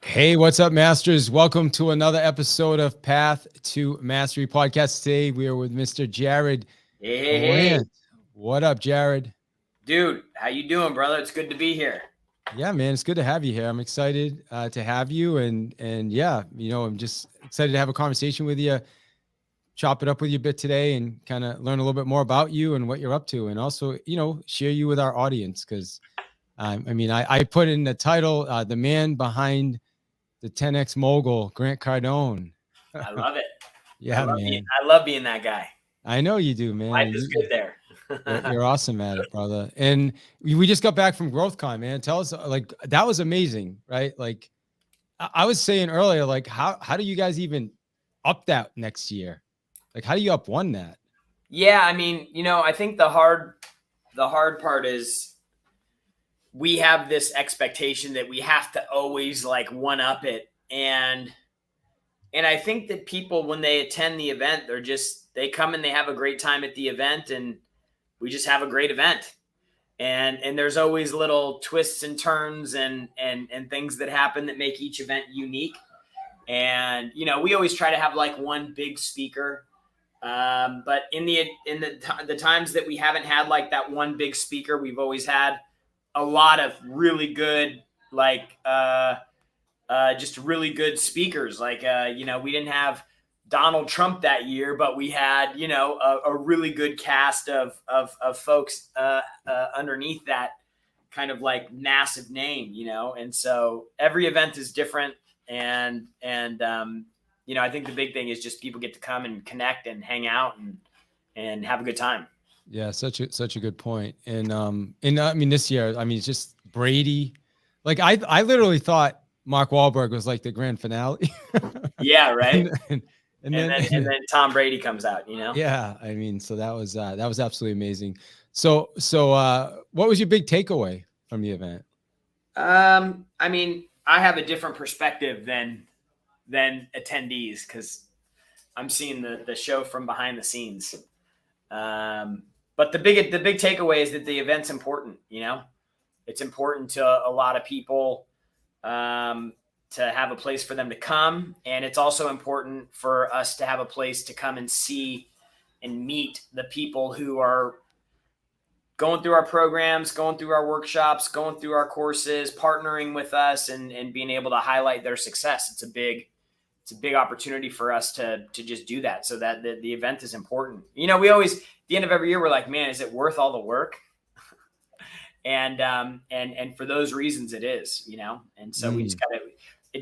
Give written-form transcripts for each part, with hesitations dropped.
Hey, what's up, Masters? Welcome to another episode of Path to Mastery podcast. Today, we are with Mr. Jarrod Hey. Glandt. What up, Jarrod? Dude, how you doing, brother? It's good to be here. Yeah, man, it's good to have you here. I'm excited to have you, and yeah, I'm just excited to have a conversation with you, chop it up with you a bit today, and kind of learn a little bit more about you and what you're up to, and also, share you with our audience because, I put in the title, "The Man Behind the 10X Mogul," Grant Cardone. I love it. Yeah, man. I love being that guy. I know you do, man. Life is good there. You're awesome at it, brother. And we just got back from GrowthCon, man. Tell us, like, that was amazing, right? Like, I was saying earlier, like, how do you guys even up that next year? Like, how do you up one that? Yeah, I think the hard part is we have this expectation that we have to always like one up it, and I think that people, when they attend the event, they come and they have a great time at the event, and we just have a great event. And there's always little twists and turns and things that happen that make each event unique. And we always try to have like one big speaker, but in the times that we haven't had like that one big speaker, we've always had a lot of really good just really good speakers. Like we didn't have Donald Trump that year, but we had a really good cast of folks underneath that kind of like massive name, and so every event is different, and I think the big thing is just people get to come and connect and hang out and have a good time. Yeah, such a good point. And this year, it's just Brady. Like, I literally thought Mark Wahlberg was like the grand finale. Yeah, right. and then Tom Brady comes out, Yeah, so that was absolutely amazing. So what was your big takeaway from the event? I have a different perspective than attendees because I'm seeing the show from behind the scenes. But the big takeaway is that the event's important. It's important to a lot of people to have a place for them to come, and it's also important for us to have a place to come and see and meet the people who are going through our programs, going through our workshops, going through our courses, partnering with us, and being able to highlight their success. It's a big opportunity for us to just do that, so that the event is important. We always, at the end of every year, we're like, man, is it worth all the work? And for those reasons it is, and so we just gotta,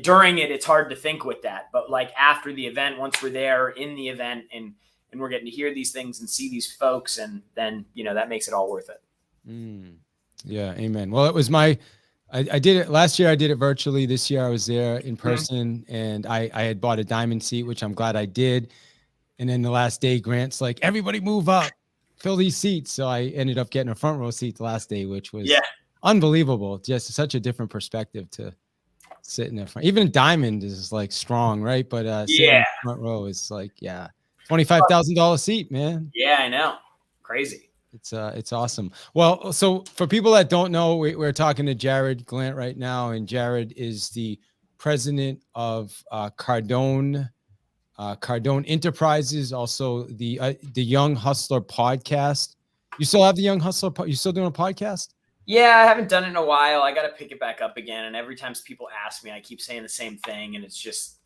during it, it's hard to think with that, but like after the event, once we're there in the event and we're getting to hear these things and see these folks, and then that makes it all worth it. Yeah, amen. Well, it was I did it last year. I did it virtually. This year I was there in person, and I had bought a diamond seat, which I'm glad I did. And then the last day, Grant's like, everybody move up, fill these seats. So I ended up getting a front row seat the last day, which was unbelievable. Just such a different perspective to sit in the front. Even diamond is like strong, right? But sitting in the front row is like, $25,000 seat, man. Yeah, I know. Crazy. It's awesome. Well, so for people that don't know, we're talking to Jarrod Glandt right now, and Jarrod is the president of Cardone Enterprises, also the Young Hustler podcast. You still have the Young Hustler? You still doing a podcast? Yeah, I haven't done it in a while. I got to pick it back up again. And every time people ask me, I keep saying the same thing, and it's just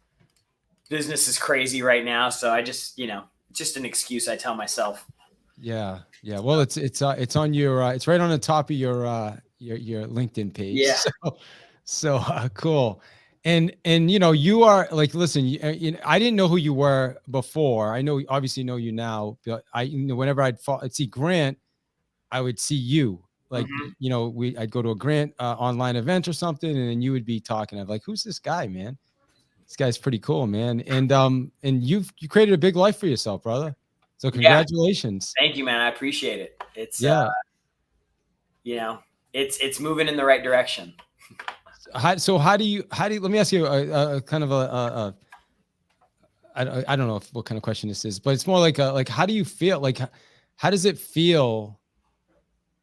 business is crazy right now. So I just just an excuse I tell myself. Yeah. Well, it's on your it's right on the top of your LinkedIn page. Yeah. So cool. And you are like, listen, I didn't know who you were before. I obviously know you now, but whenever I'd see Grant, I would see you. Like, I'd go to a Grant online event or something, and then you would be talking. I'm like, who's this guy, man? This guy's pretty cool, man. And you created a big life for yourself, brother. So congratulations. Thank you, man. I appreciate it. It's it's moving in the right direction. How do you, let me ask you a kind of I don't know what kind of question this is, but it's more like how do you feel? Like, how does it feel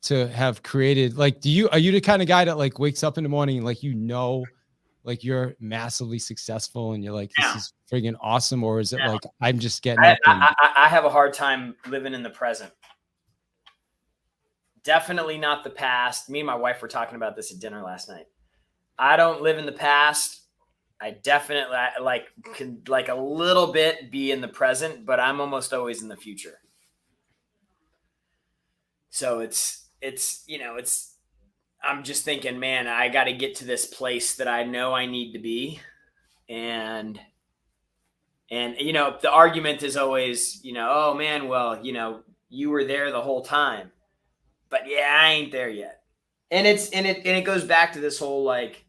to have created, like, are you the kind of guy that like wakes up in the morning and like, like you're massively successful and you're like, this Now, is friggin' awesome? Or is it now like, I'm just getting I, up and I have a hard time living in the present. Definitely not the past. Me and my wife were talking about this at dinner last night. I don't live in the past. I definitely can like a little bit be in the present, but I'm almost always in the future. So I'm just thinking, man, I got to get to this place that I know I need to be. And the argument is always, oh man, well, you were there the whole time, but yeah, I ain't there yet. And it goes back to this whole like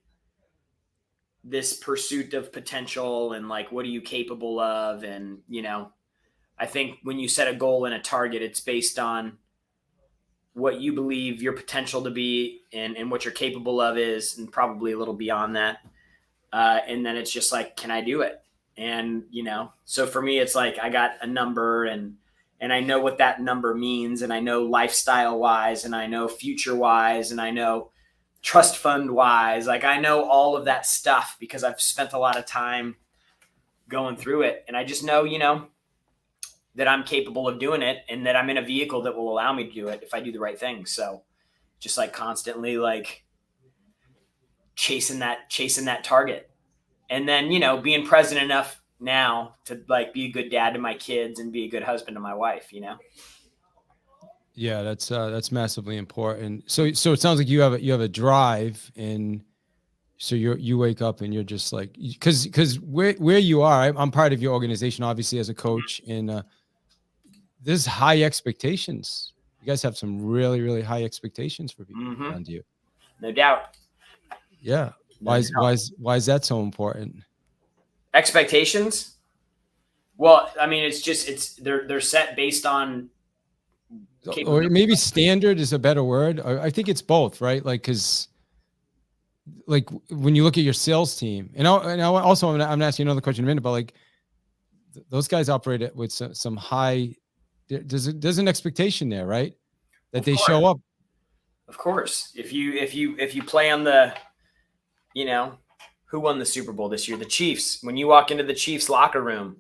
this pursuit of potential and like what are you capable of, and I think when you set a goal and a target, it's based on what you believe your potential to be and what you're capable of is, and probably a little beyond that. And then it's just like, can I do it? And so for me, it's like I got a number, and I know what that number means, and I know lifestyle wise, and I know future wise, and I know trust fund wise. Like I know all of that stuff because I've spent a lot of time going through it, and I just know, that I'm capable of doing it, and that I'm in a vehicle that will allow me to do it if I do the right thing. So just like constantly like chasing that target. And then, being present enough now to like be a good dad to my kids and be a good husband to my wife, yeah, that's massively important. So it sounds like you have a drive, and so you wake up and you're just like, because where you are, I'm part of your organization, obviously, as a coach, and there's high expectations. You guys have some really, really high expectations for people around you. No doubt. Yeah. No doubt. Why is that so important? Expectations? Well, I mean, they're set based on Or maybe standard is a better word. I think it's both, right? Like, because like when you look at your sales team, and I also I'm gonna ask you another question in a minute, but like those guys operate it with some high. There's an expectation there, right? That they show up. Of course, if you play on the, who won the Super Bowl this year? The Chiefs. When you walk into the Chiefs locker room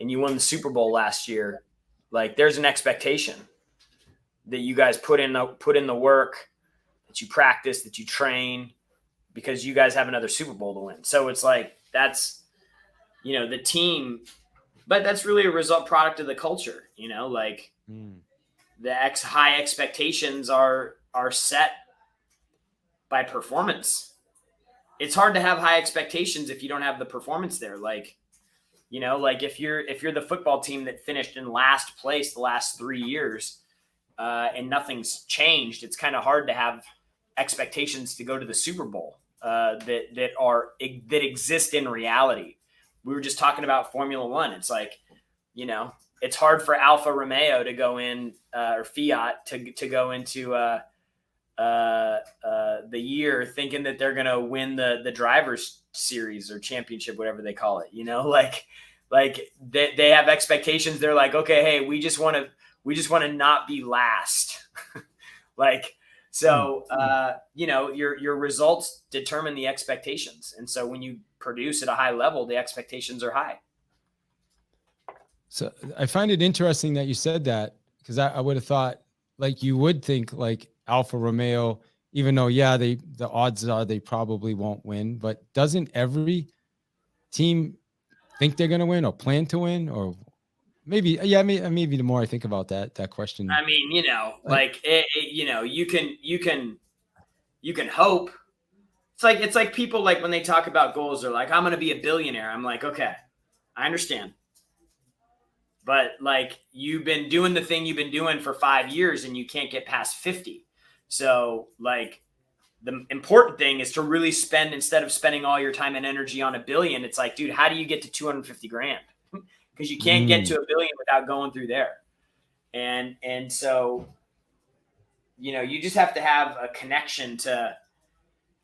and you won the Super Bowl last year, like there's an expectation that you guys put in the work, that you practice, that you train, because you guys have another Super Bowl to win. So it's like that's the team, but that's really a product of the culture. Like the high expectations are set by performance. It's hard to have high expectations if you don't have the performance there. Like, like if you're the football team that finished in last place the last 3 years, and nothing's changed, it's kind of hard to have expectations to go to the Super Bowl that exist in reality. We were just talking about Formula One. It's like, it's hard for Alfa Romeo to go in, or Fiat to go into the year thinking that they're going to win the drivers series or championship, whatever they call it, like they have expectations. They're like, okay, hey, we just want to not be last. Like, so, your results determine the expectations. And so when you produce at a high level, the expectations are high. So I find it interesting that you said that, because I would have thought like you would think like Alfa Romeo, even though, yeah, the odds are they probably won't win, but doesn't every team think they're going to win or plan to win? Or maybe, yeah, maybe the more I think about that question. I mean, you can hope. It's like people, like when they talk about goals, they're like, I'm going to be a billionaire. I'm like, okay, I understand. But like, you've been doing the thing you've been doing for 5 years and you can't get past 50. So like, the important thing is to really spend, instead of spending all your time and energy on $1 billion, it's like, dude, how do you get to 250 grand? Because you can't get to $1 billion without going through there. And so, you just have to have a connection to,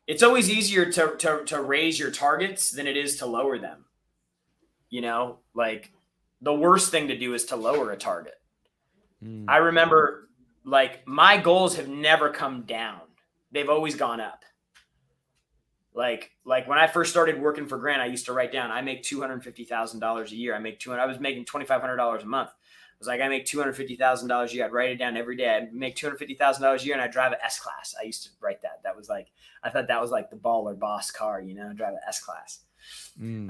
it's always easier to raise your targets than it is to lower them. Like the worst thing to do is to lower a target. I remember like my goals have never come down. They've always gone up. Like when I first started working for Glandt, I used to write down, I make $250,000 a year. I was making $2,500 a month. I was like, I make $250,000 a year. I'd write it down every day. I'd make $250,000 a year, and I'd drive an S-Class. I used to write that. That was like, I thought that was like the baller boss car, drive an S-Class.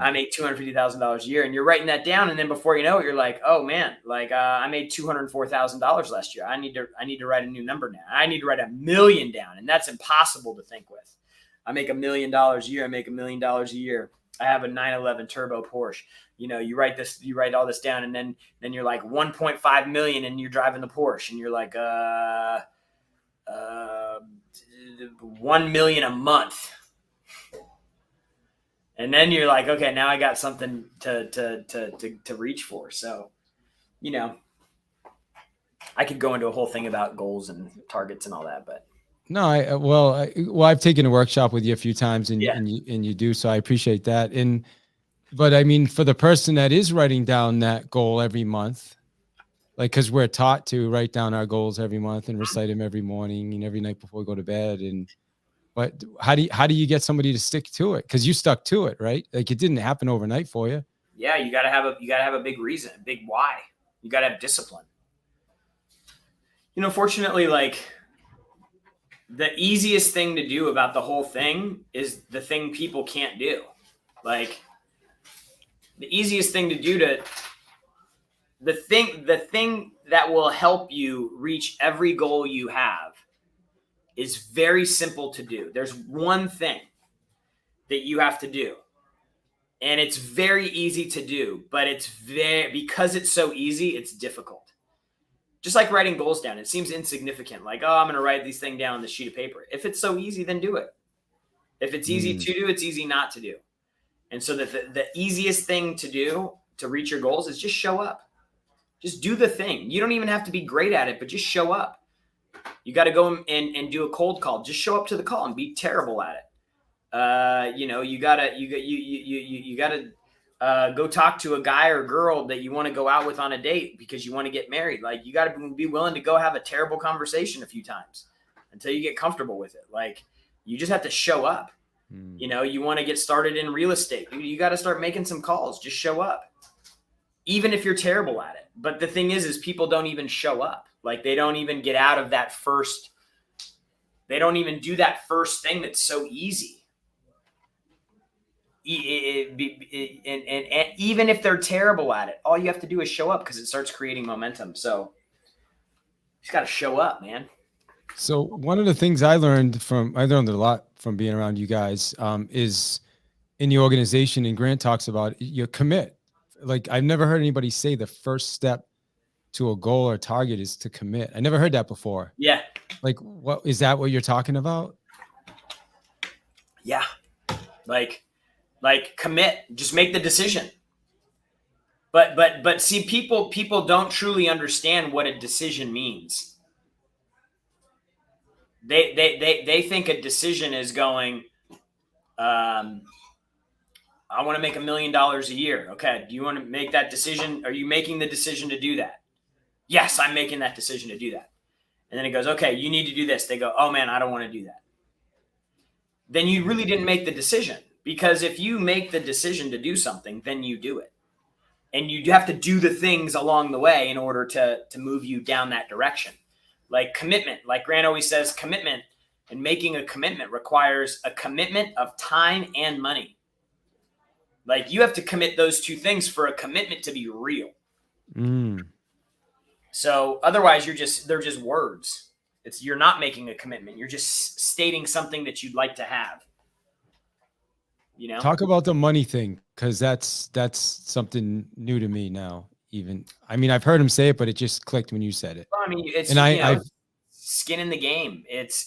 I make $250,000 a year, and you're writing that down. And then before you know it, you're like, oh man, like I made $204,000 last year. I need to write a new number now. I need to write $1 million down. And that's impossible to think with. I make $1 million a year. I make $1 million a year. I have a 911 turbo Porsche. You write all this down, and then you're like 1.5 million, and you're driving the Porsche, and you're like 1 million a month. And then you're like, okay, now I got something to reach for. So, I could go into a whole thing about goals and targets and all that, but no, I've taken a workshop with you a few times, and you do, so I appreciate that. But I mean, for the person that is writing down that goal every month, like, because we're taught to write down our goals every month and recite them every morning and every night before we go to bed. But how do you get somebody to stick to it? Because you stuck to it, right? Like, it didn't happen overnight for you. Yeah, you gotta have a big reason, a big why. You gotta have discipline. Fortunately, like, the easiest thing to do about the whole thing is the thing people can't do. Like, the easiest thing to do the thing that will help you reach every goal you have is very simple to do. There's one thing that you have to do, and it's very easy to do, but because it's so easy, it's difficult. Just like writing goals down, it seems insignificant. Like, oh, I'm going to write this thing down on this sheet of paper. If it's so easy, then do it. If it's easy to do, it's easy not to do. And so the easiest thing to do to reach your goals is just show up. Just do the thing. You don't even have to be great at it, but just show up. You got to go and do a cold call. Just show up to the call and be terrible at it. You gotta go talk to a guy or girl that you want to go out with on a date because you want to get married. Like, you got to be willing to go have a terrible conversation a few times until you get comfortable with it. Like, you just have to show up. You want to get started in real estate. You got to start making some calls. Just show up, even if you're terrible at it. But the thing is people don't even show up. Like, they don't even get out of that first. They don't even do that first thing that's so easy. And even if they're terrible at it, all you have to do is show up, because it starts creating momentum. So you just got to show up, man. So one of the things I learned a lot from being around you guys, is in the organization, and Glandt talks about, you commit. Like, I've never heard anybody say the first step to a goal or target is to commit. I never heard that before. Yeah. Like, is that what you're talking about? Yeah. Like commit, just make the decision. But see, people don't truly understand what a decision means. They think a decision is going, I want to make $1 million a year. Okay. Do you want to make that decision? Are you making the decision to do that? Yes, I'm making that decision to do that. And then it goes, okay, you need to do this. They go, oh man, I don't want to do that. Then you really didn't make the decision, because if you make the decision to do something, then you do it. And you have to do the things along the way in order to move you down that direction. Like commitment, like Glandt always says, commitment and making a commitment requires a commitment of time and money. Like, you have to commit those two things for a commitment to be real. So otherwise they're just words. You're not making a commitment. You're just stating something that you'd like to have. Talk about the money thing, because that's something new to me now. Even, I mean, I've heard him say it, but it just clicked when you said it. Well, I mean, it's, skin in the game. It's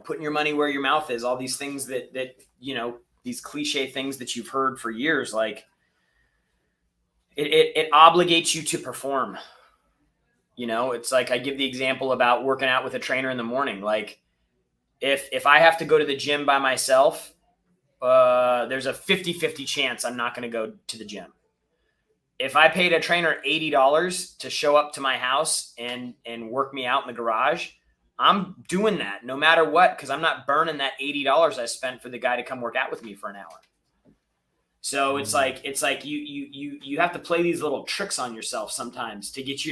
putting your money where your mouth is. All these things that these cliche things that you've heard for years. Like, it obligates you to perform. It's like, I give the example about working out with a trainer in the morning. Like, if I have to go to the gym by myself, there's a 50-50 chance I'm not going to go to the gym. If I paid a trainer $80 to show up to my house and work me out in the garage, I'm doing that no matter what, because I'm not burning that $80 I spent for the guy to come work out with me for an hour. So it's like you have to play these little tricks on yourself sometimes to get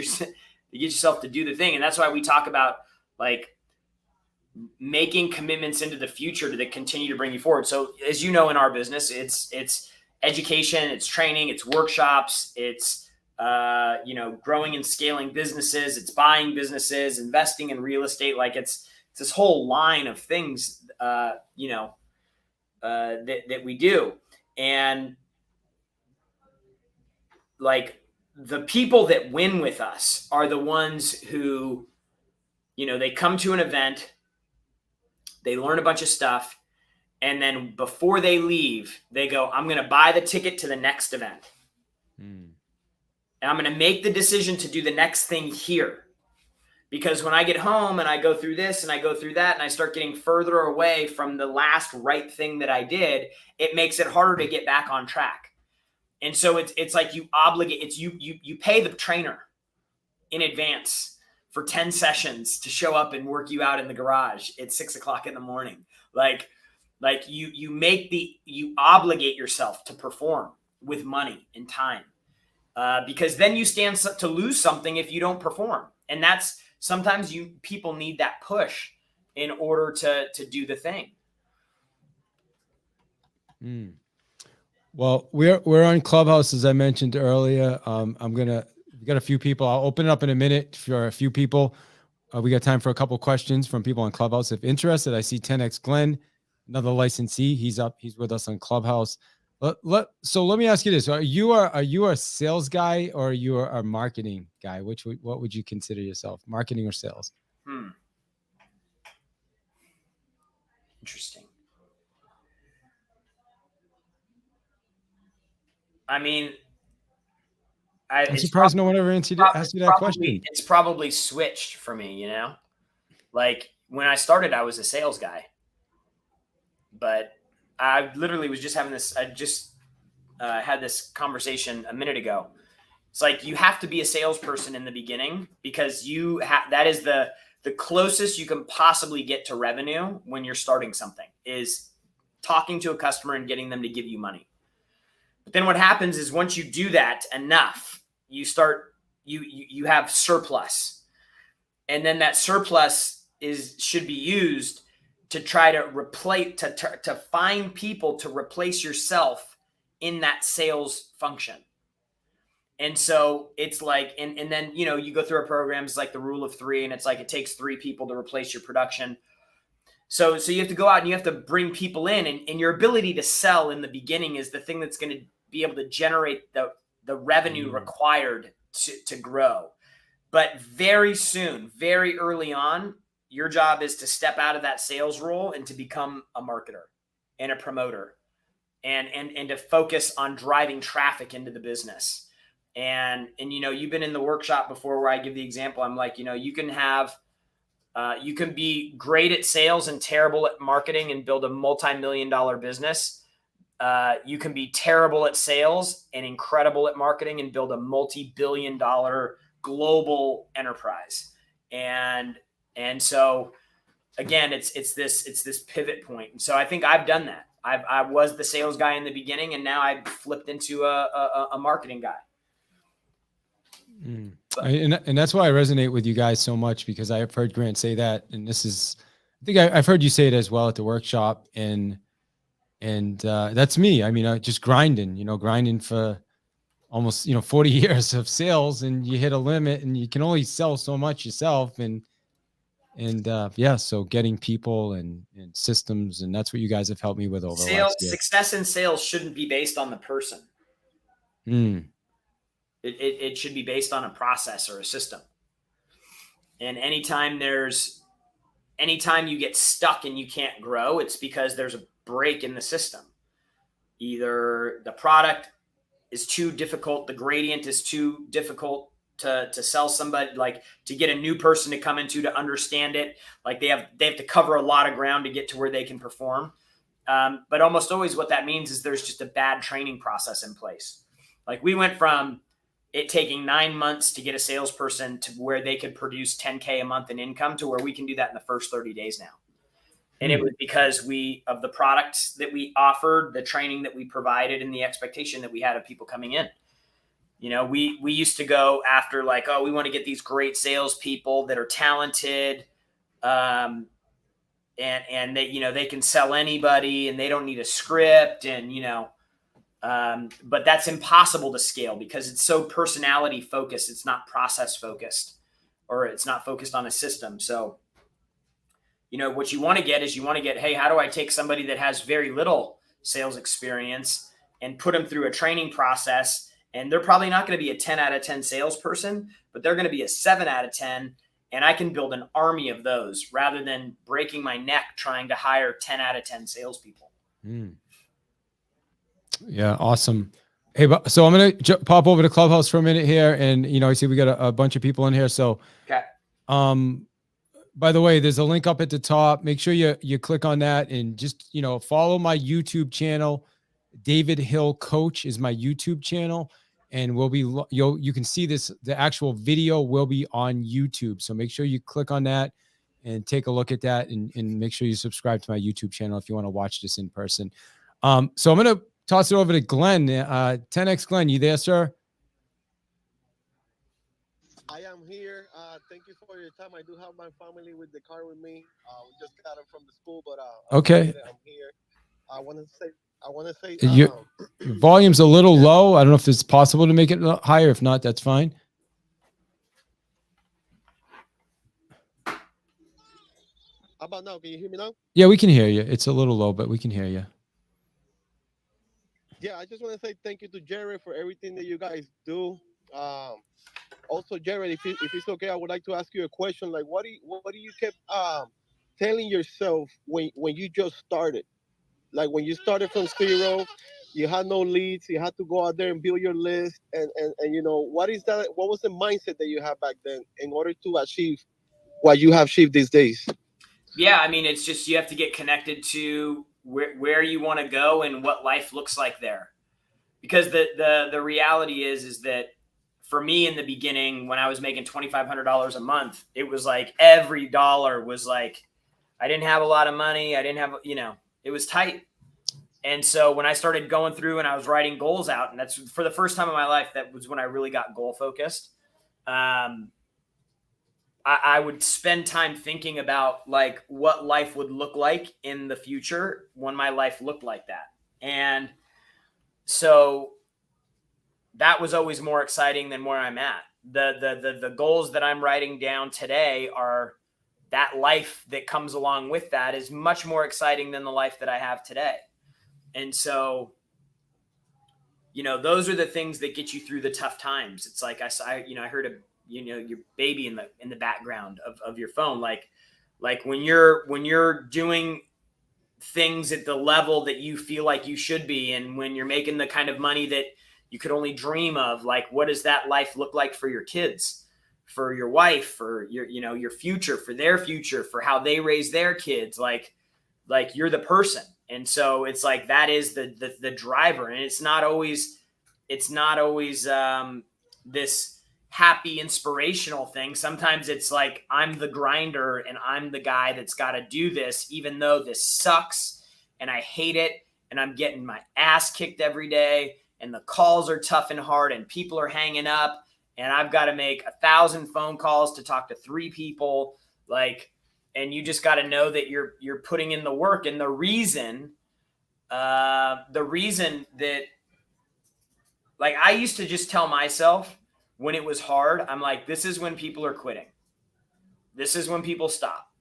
yourself to do the thing. And that's why we talk about like making commitments into the future that continue to bring you forward. So as you know, in our business, it's education, it's training, it's workshops, it's growing and scaling businesses, it's buying businesses, investing in real estate. Like it's this whole line of things, that we do. And like the people that win with us are the ones who, they come to an event, they learn a bunch of stuff, and then before they leave, they go, I'm going to buy the ticket to the next event. And I'm going to make the decision to do the next thing here. Because when I get home and I go through this and I go through that and I start getting further away from the last right thing that I did, it makes it harder to get back on track. And so it's like you pay the trainer in advance for 10 sessions to show up and work you out in the garage at 6:00 in the morning. Like you obligate yourself to perform with money and time, because then you stand to lose something if you don't perform. And that's sometimes people need that push in order to do the thing. Well, we're on Clubhouse, as I mentioned earlier. We got a few people. I'll open it up in a minute for a few people. We got time for a couple questions from people on Clubhouse. If interested, I see 10X Glenn, another licensee. He's with us on Clubhouse. So let me ask you this: Are you a sales guy or are you a marketing guy? What would you consider yourself, marketing or sales? Interesting. I mean, I'm surprised no one ever asked you that question. It's probably switched for me, Like when I started, I was a sales guy, but I literally was just having this. I just had this conversation a minute ago. It's like you have to be a salesperson in the beginning because that is the closest you can possibly get to revenue when you're starting something, is talking to a customer and getting them to give you money. But then what happens is once you do that enough, you have surplus. And then that surplus should be used to try to replace, to find people to replace yourself in that sales function. And so it's like, and then, you go through our programs like the rule of 3, and it's like, it takes 3 people to replace your production. So you have to go out and you have to bring people in, and your ability to sell in the beginning is the thing that's going to be able to generate the revenue required to grow. But very soon, very early on, your job is to step out of that sales role and to become a marketer and a promoter and to focus on driving traffic into the business. And you've been in the workshop before where I give the example. I'm like, you can be great at sales and terrible at marketing and build a multi-million-dollar business. You can be terrible at sales and incredible at marketing and build a multi-billion-dollar global enterprise. And so again, it's this pivot point. And so I think I've done that. I was the sales guy in the beginning, and now I've flipped into a marketing guy. And that's why I resonate with you guys so much, because I have heard Grant say that, and I think I've heard you say it as well at the workshop, and that's me. I mean, just grinding for almost 40 years of sales, and you hit a limit, and you can only sell so much yourself, and so getting people and systems, and that's what you guys have helped me with over the last year. Success in sales shouldn't be based on the person. It should be based on a process or a system. And anytime you get stuck and you can't grow, it's because there's a break in the system. Either the product is too difficult, the gradient is too difficult to sell somebody, like to get a new person to come into to understand it. Like they have to cover a lot of ground to get to where they can perform. But almost always what that means is there's just a bad training process in place. Like we went from it taking 9 months to get a salesperson to where they could produce 10K a month in income to where we can do that in the first 30 days now. And it was because of the products that we offered, the training that we provided, and the expectation that we had of people coming in. You know, we used to go after like, oh, we want to get these great salespeople that are talented, and they, you know, they can sell anybody and they don't need a script, and you know, but that's impossible to scale because it's so personality focused. It's not process focused, or it's not focused on a system. So, you know, what you want to get is hey, how do I take somebody that has very little sales experience and put them through a training process? And they're probably not going to be a 10 out of 10 salesperson, but they're going to be a 7 out of 10. And I can build an army of those rather than breaking my neck trying to hire 10 out of 10 salespeople. Yeah. Awesome. Hey, so I'm going to pop over to Clubhouse for a minute here. And, you know, I see we got a bunch of people in here. So, okay. By the way, there's a link up at the top. Make sure you click on that and just, you know, follow my YouTube channel. David Hill Coach is my YouTube channel, and you can see this. The actual video will be on YouTube. So make sure you click on that and take a look at that, and make sure you subscribe to my YouTube channel if you want to watch this in person. So I'm going to toss it over to Glenn. 10X Glenn, you there, sir? I am here. Thank you for your time. I do have my family with the car with me. We just got them from the school, but okay. I'm here. I want to say your volume's a little low. I don't know if it's possible to make it higher. If not, that's fine. How about now? Can you hear me now? Yeah, we can hear you. It's a little low, but we can hear you. Yeah, I just want to say thank you to Jarrod for everything that you guys do. Also, Jarrod, if it's okay, I would like to ask you a question. Like, what do you kept telling yourself when you just started? Like when you started from zero, you had no leads, you had to go out there and build your list, and you know, what is that? What was the mindset that you had back then in order to achieve what you have achieved these days? Yeah, I mean, it's just you have to get connected to where you want to go and what life looks like there. Because the reality is that for me in the beginning, when I was making $2,500 a month, it was like every dollar was like, I didn't have a lot of money. I didn't have, you know, it was tight. And so when I started going through and I was writing goals out, and that's for the first time in my life, that was when I really got goal focused. I would spend time thinking about like what life would look like in the future when my life looked like that. And so that was always more exciting than where I'm at. The goals that I'm writing down today are that life that comes along with that is much more exciting than the life that I have today. And so, you know, those are the things that get you through the tough times. It's like I heard your baby in the background of your phone. Like when you're doing things at the level that you feel like you should be, and when you're making the kind of money that you could only dream of, like, what does that life look like for your kids, for your wife, for your future, for their future, for how they raise their kids? Like you're the person. And so it's like, that is the driver. And it's not always this happy, inspirational thing. Sometimes it's like, I'm the grinder and I'm the guy that's got to do this, even though this sucks and I hate it. And I'm getting my ass kicked every day. And the calls are tough and hard and people are hanging up. And I've got to make 1,000 phone calls to talk to 3 people. And you just got to know that you're putting in the work. And the reason that, like, I used to just tell myself when it was hard, I'm like, this is when people are quitting. This is when people stop.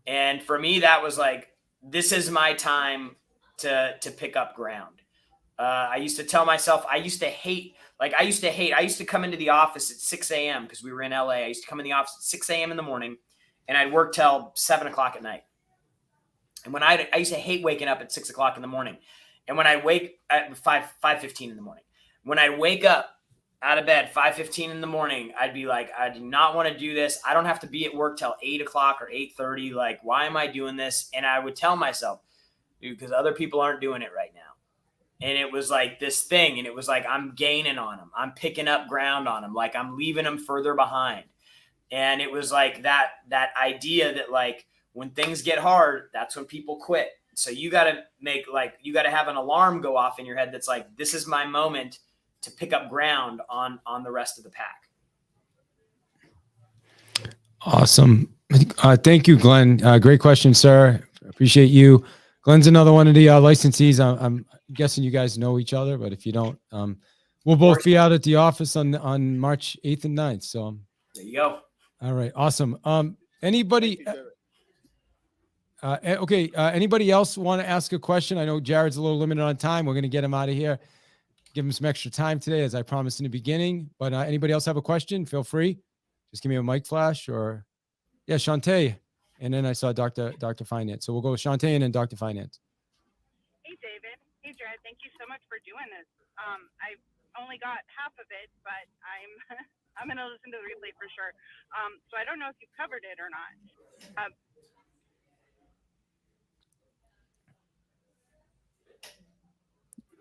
And for me, that was like, this is my time to pick up ground. I used to tell myself, I used to come into the office at 6 a.m. because we were in LA. I used to come in the office at 6 a.m. in the morning, and I'd work till 7 o'clock at night. And when I used to hate waking up at 6 o'clock in the morning. And when I wake at 5:15 in the morning, when I wake up out of bed 5:15 in the morning, I'd be like, I do not want to do this. I don't have to be at work till 8 o'clock or 8:30. Like, why am I doing this? And I would tell myself, dude, because other people aren't doing it right now. and it was like this thing, and it was like I'm gaining on them, I'm picking up ground on them, like I'm leaving them further behind. And it was like that idea that like when things get hard, that's when people quit. So you got to have an alarm go off in your head that's like, this is my moment to pick up ground on the rest of the pack. Awesome. Thank you, Glenn. Great question, sir. Appreciate you. Glenn's another one of the licensees. I'm guessing you guys know each other, but if you don't, we'll both be out at the office on March 8th and 9th. So there you go. All right. Awesome. Anybody? Okay. Anybody else want to ask a question? I know Jarrod's a little limited on time. We're going to get him out of here. Give him some extra time today, as I promised in the beginning. But anybody else have a question? Feel free. Just give me a mic flash or, yeah, Shantae. And then I saw Dr. Finance. So we'll go with Shantae and then Dr. Finance. Hey, David. Hey, Jarrod. Thank you so much for doing this. I only got half of it, but I'm going to listen to the replay for sure. So I don't know if you covered it or not.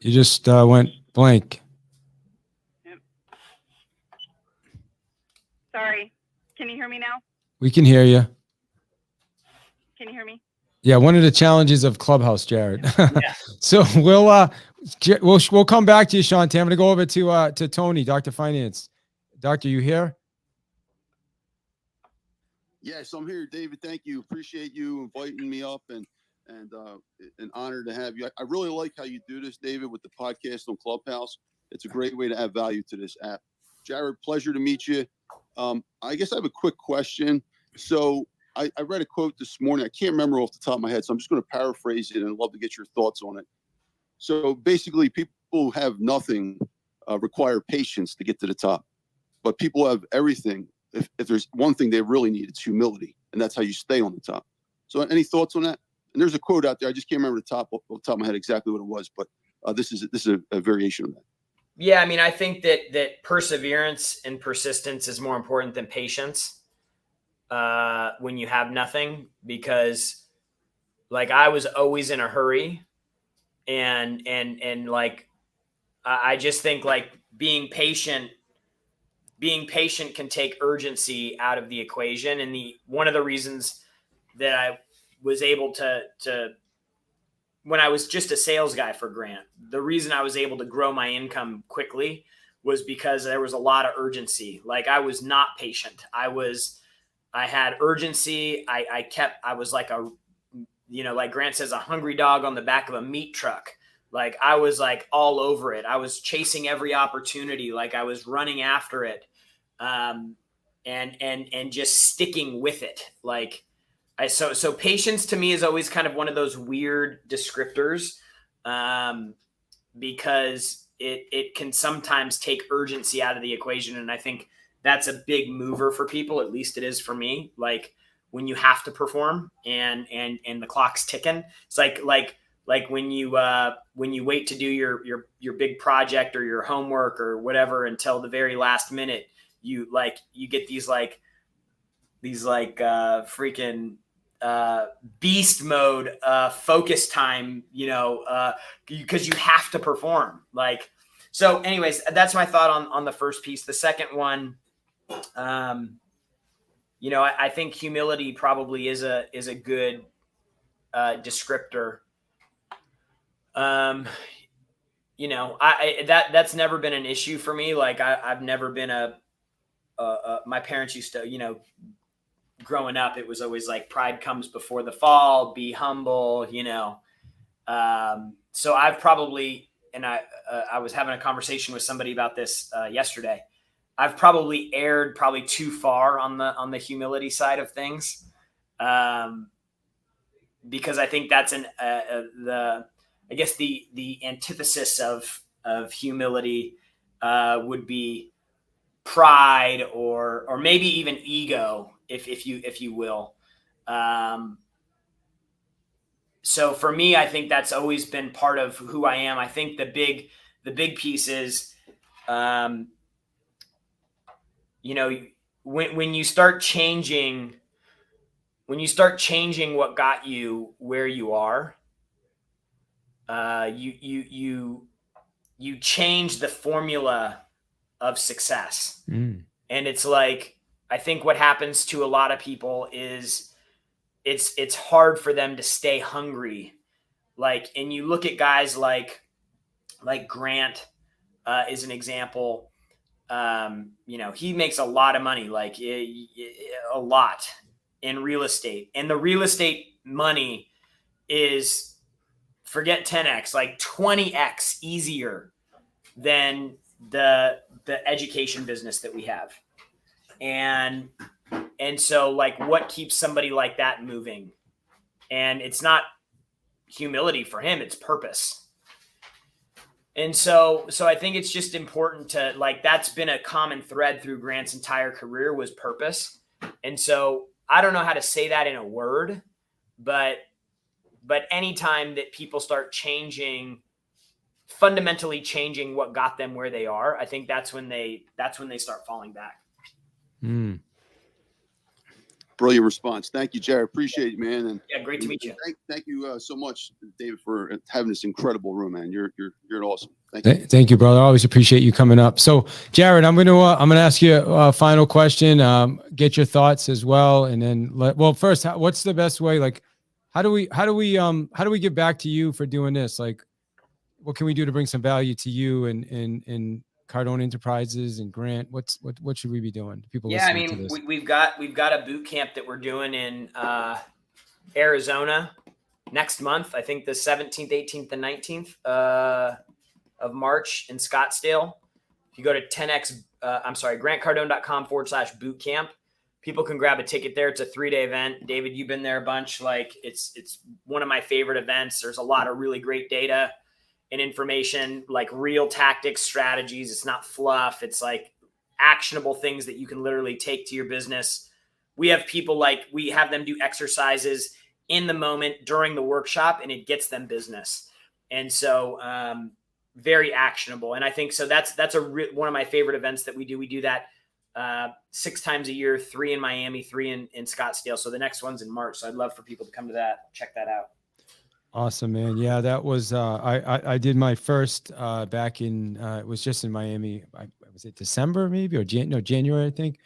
You just went blank. Yep. Sorry. Can you hear me now? We can hear you. Can you hear me? Yeah, one of the challenges of Clubhouse, Jarrod. Yeah. So we'll come back to you, Shantae. I'm going to go over to Tony, Dr. Finance. Doctor, you here? Yes, I'm here, David. Thank you. Appreciate you inviting me up and an honor to have you. I really like how you do this, David, with the podcast on Clubhouse. It's a great way to add value to this app. Jarrod, pleasure to meet you. I guess I have a quick question. So I read a quote this morning. I can't remember off the top of my head, so I'm just going to paraphrase it and I'd love to get your thoughts on it. So basically, people who have nothing require patience to get to the top. But people have everything. If there's one thing they really need, it's humility. And that's how you stay on the top. So any thoughts on that? And there's a quote out there. I just can't remember off the top of my head exactly what it was, but this is a variation of that. Yeah, I mean, I think that perseverance and persistence is more important than patience when you have nothing, because like I was always in a hurry, and like I just think like being patient can take urgency out of the equation. And one of the reasons that I was able to when I was just a sales guy for Glandt, the reason I was able to grow my income quickly was because there was a lot of urgency. Like I was not patient. I had urgency. I was like like Glandt says, a hungry dog on the back of a meat truck. Like I was like all over it. I was chasing every opportunity. Like I was running after it. And just sticking with it. Like so patience to me is always kind of one of those weird descriptors, because it can sometimes take urgency out of the equation. And I think that's a big mover for people. At least it is for me. Like when you have to perform and the clock's ticking, it's like when you wait to do your big project or your homework or whatever until the very last minute, you get these freaking beast mode focus time, because you have to perform. Like, so anyways, that's my thought on the first piece. The second one, I think humility probably is a good descriptor. That's never been an issue for me. Like I've never been my parents used to, growing up, it was always like pride comes before the fall, be humble, so I've probably, and I was having a conversation with somebody about this yesterday. I've probably erred too far on the humility side of things. Because I think that's the antithesis of humility would be pride or maybe even ego, if you will. So for me, I think that's always been part of who I am. I think the big piece is, when you start changing what got you where you are, you change the formula of success. Mm. And it's like, I think what happens to a lot of people is it's hard for them to stay hungry. Like, and you look at guys like Grant is an example. He makes a lot of money, like a lot in real estate. And the real estate money is, forget 10x, like 20x easier than the education business that we have. And so, like, what keeps somebody like that moving? And it's not humility for him, it's purpose. And so I think it's just important to, like, that's been a common thread through Grant's entire career, was purpose. And so I don't know how to say that in a word, but anytime that people start fundamentally changing what got them where they are, I think that's when they start falling back. Mm. Brilliant response. Thank you, Jarrod. Appreciate it, man. And Yeah, great to meet you. Thank you so much, David, for having this incredible room, man. You're awesome. Thank you. Thank you, brother. I always appreciate you coming up. So, Jarrod, I'm gonna ask you a final question. Get your thoughts as well, and then first, what's the best way? Like, how do we give back to you for doing this? Like, what can we do to bring some value to you and Cardone Enterprises and Grant? What should we be doing? People listening to this. We've got a boot camp that we're doing in Arizona next month. I think the 17th, 18th, and 19th of March in Scottsdale. If you go to grantcardone.com/boot camp, people can grab a ticket there. It's a 3-day event. David, you've been there a bunch. Like, it's one of my favorite events. There's a lot of really great data and information, like real tactics, strategies. It's not fluff. It's like actionable things that you can literally take to your business. We have people, like, we have them do exercises in the moment during the workshop, and it gets them business. And so very actionable. And I think so that's one of my favorite events that we do. We do that 6 times a year, 3 in Miami, 3 in Scottsdale. So the next one's in March. So I'd love for people to come to that, check that out. Awesome, man. Yeah, that was I did my first back in it was just in Miami. Was it December maybe or January, I think.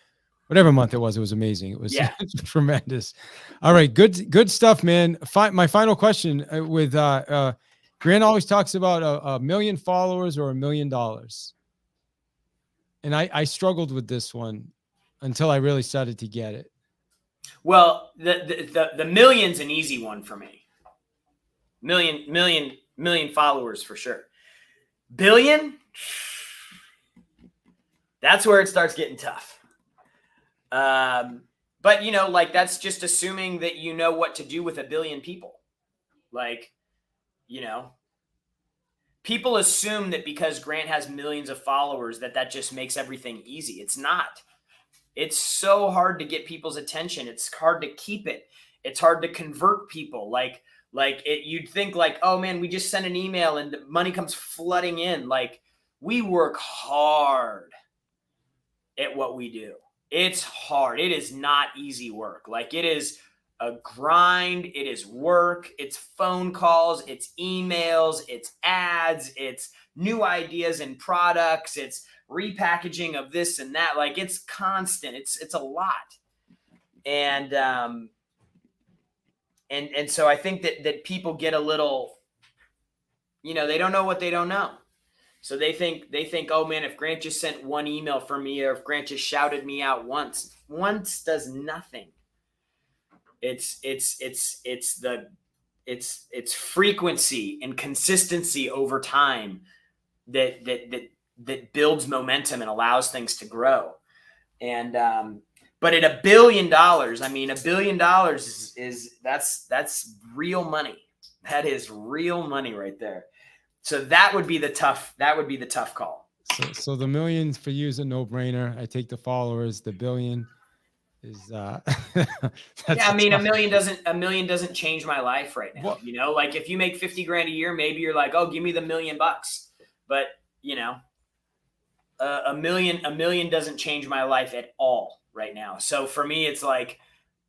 Whatever month it was amazing. It was tremendous. All right, good stuff, man. My final question with Grant always talks about a million followers or $1 million. And I struggled with this one until I really started to get it. Well, the million's an easy one for me. Million followers for sure. Billion, that's where it starts getting tough. But like, that's just assuming that you know what to do with 1 billion people. Like, people assume that because Grant has millions of followers that just makes everything easy. It's not. It's so hard to get people's attention. It's hard to keep it. It's hard to convert people. You'd think like, oh man, we just send an email and the money comes flooding in. Like, we work hard at what we do. It's hard. It is not easy work. Like, it is a grind. It is work. It's phone calls. It's emails. It's ads. It's new ideas and products. It's repackaging of this and that. Like, it's constant. It's a lot. And so I think that people get a little, they don't know what they don't know. So they think, oh man, if Grant just sent one email for me, or if Grant just shouted me out once does nothing. It's frequency and consistency over time that builds momentum and allows things to grow. And, but at $1 billion, I mean, $1 billion that's real money. That is real money right there. So that would be the tough call. So the millions for you is a no-brainer. I take the followers. The billion is yeah, I mean, $1 million doesn't change my life right now. Well, like, if you make 50 grand a year, maybe you're like, oh, give me the $1 million. But $1 million doesn't change my life at all right now. So for me, it's like,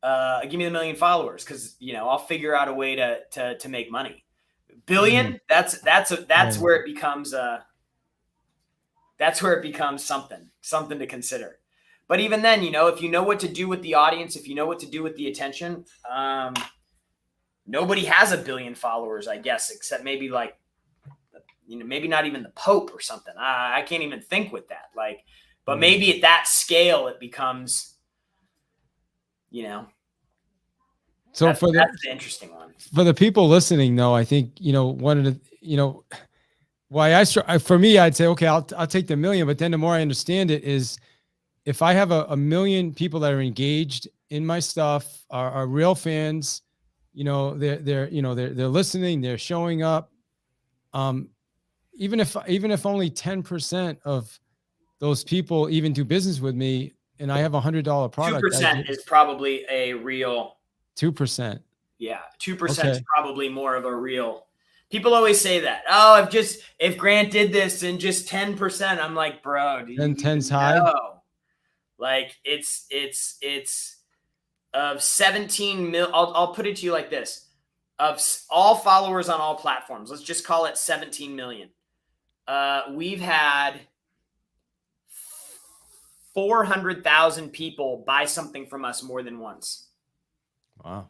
give me the 1 million followers, because I'll figure out a way to make money. Billion? That's Yeah. where it becomes something to consider. But even then, if you know what to do with the audience, if you know what to do with the attention, nobody has a billion followers, I guess, except maybe like, maybe not even the Pope or something. I can't even think with that. But maybe at that scale, it becomes, So that's the interesting one. For the people listening, though, I think, one of the, why for me, I'd say, okay, I'll take the million. But then the more I understand it is, if I have a million people that are engaged in my stuff, are real fans, they're listening, they're showing up. Even if only 10% of those people even do business with me, and I have $100 product, 2% is probably a real 2%. Yeah, 2% is probably more of a real. People always say that. Oh, if Grant did this in just 10%, I'm like, bro, do you Then 10's even high. know? Like it's of 17 mil. I'll put it to you like this: of all followers on all platforms, let's just call it 17 million. We've had 400,000 people buy something from us more than once. Wow.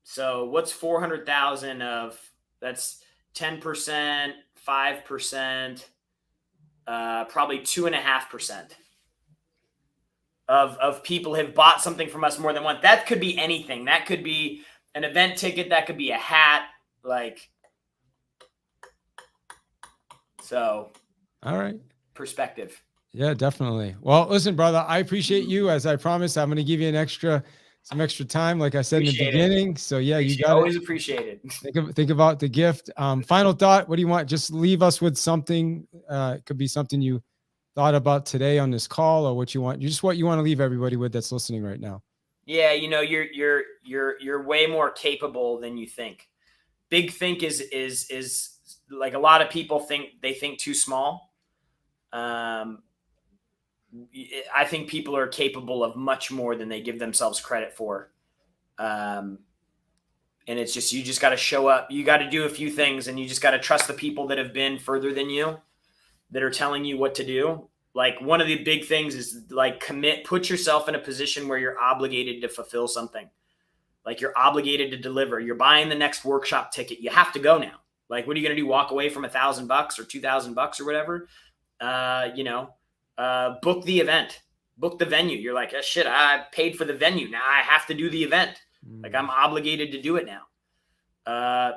So what's 400,000 of? That's 10%, 5%, probably 2.5% of people have bought something from us more than once. That could be anything. That could be an event ticket. That could be a hat. So. All right. Perspective. Yeah, definitely. Well, listen, brother, I appreciate you. As I promised, I'm going to give you some extra time, like I said in the beginning. So yeah, you got always appreciate it. Think about the gift. Final thought. What do you want? Just leave us with something. It could be something you thought about today on this call, or what you want to leave everybody with that's listening right now. Yeah, you're way more capable than you think. Big think is like, a lot of people think too small. I think people are capable of much more than they give themselves credit for. And it's just, you just got to show up. You got to do a few things, and you just got to trust the people that have been further than you, that are telling you what to do. Like, one of the big things is put yourself in a position where you're obligated to fulfill something. Like, you're obligated to deliver. You're buying the next workshop ticket. You have to go now. Like, what are you going to do? Walk away from $1,000 or $2,000 or whatever? Book the event, book the venue. You're like, oh, shit, I paid for the venue. Now I have to do the event. Like, I'm obligated to do it now.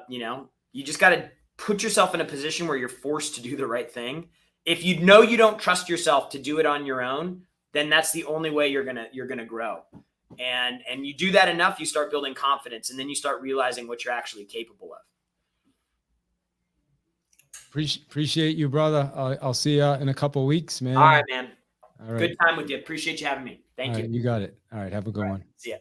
You just got to put yourself in a position where you're forced to do the right thing. If you know you don't trust yourself to do it on your own, then that's the only way you're going to grow. And you do that enough, you start building confidence, and then you start realizing what you're actually capable of. Appreciate you, brother. I'll see you in a couple of weeks, man. All right, man. All right. Good time with you. Appreciate you having me. Thank you. You got it. All right. Have a good one. See ya.